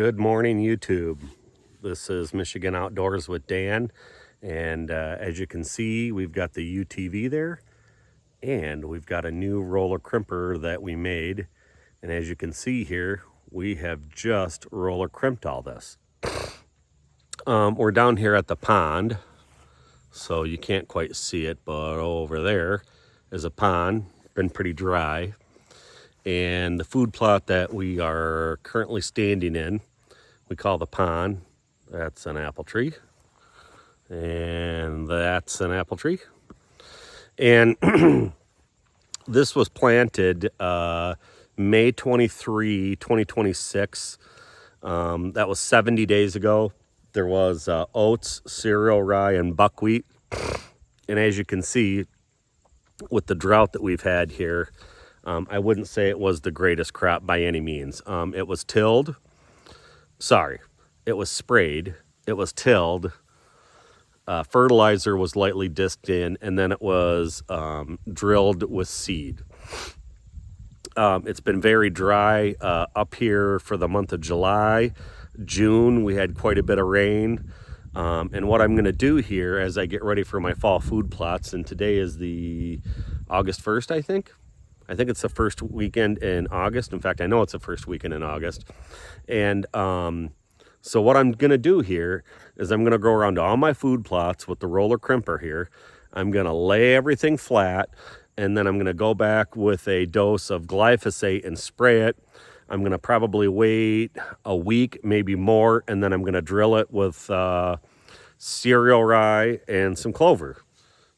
Good morning, YouTube. This is Michigan Outdoors with Dan, and as you can see, we've got the UTV there, and we've got a new roller crimper that we made. And as you can see here, we have just roller crimped all this. We're down here at the pond, so you can't quite see it, but over there is a pond. Been pretty dry. And the food plot that we are currently standing in, we call the pond. That's an apple tree. And that's an apple tree. And this was planted May 23, 2026. That was 70 days ago. There was oats, cereal, rye, and buckwheat. And as you can see, with the drought that we've had here, I wouldn't say it was the greatest crop by any means. It was tilled. It was sprayed. It was tilled. Fertilizer was lightly disked in, and then it was drilled with seed. It's been very dry up here for the month of July. June, we had quite a bit of rain. And what I'm going to do here as I get ready for my fall food plots, and today is the August 1st, I think. I think it's the first weekend in August. In fact, I know it's the first weekend in August. And so what I'm going to do here is I'm going to go around to all my food plots with the roller crimper here. I'm going to lay everything flat, and then I'm going to go back with a dose of glyphosate and spray it. I'm going to probably wait a week, maybe more, and then I'm going to drill it with cereal rye and some clover.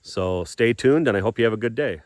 So stay tuned, and I hope you have a good day.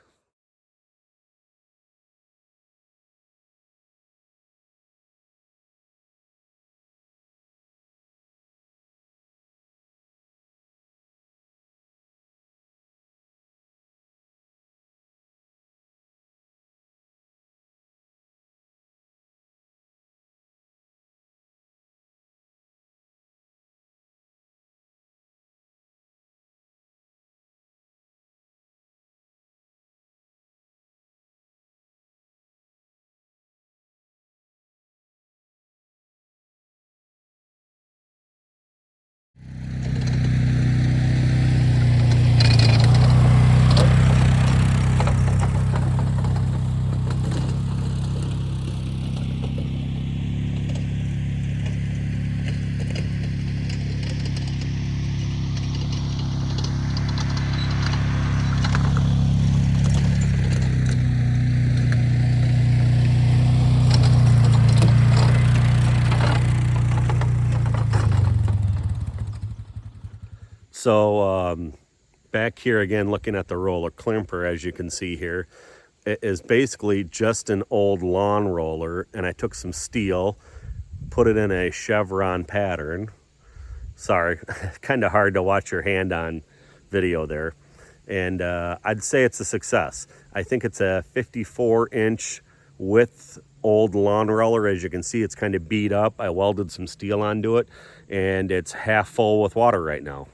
So back here again, looking at the roller crimper, as you can see here, it is basically just an old lawn roller, and I took some steel, put it in a chevron pattern. Sorry, kind of hard to watch your hand on video there. And I'd say it's a success. I think it's a 54-inch width old lawn roller. As you can see, it's kind of beat up. I welded some steel onto it, and it's half full with water right now.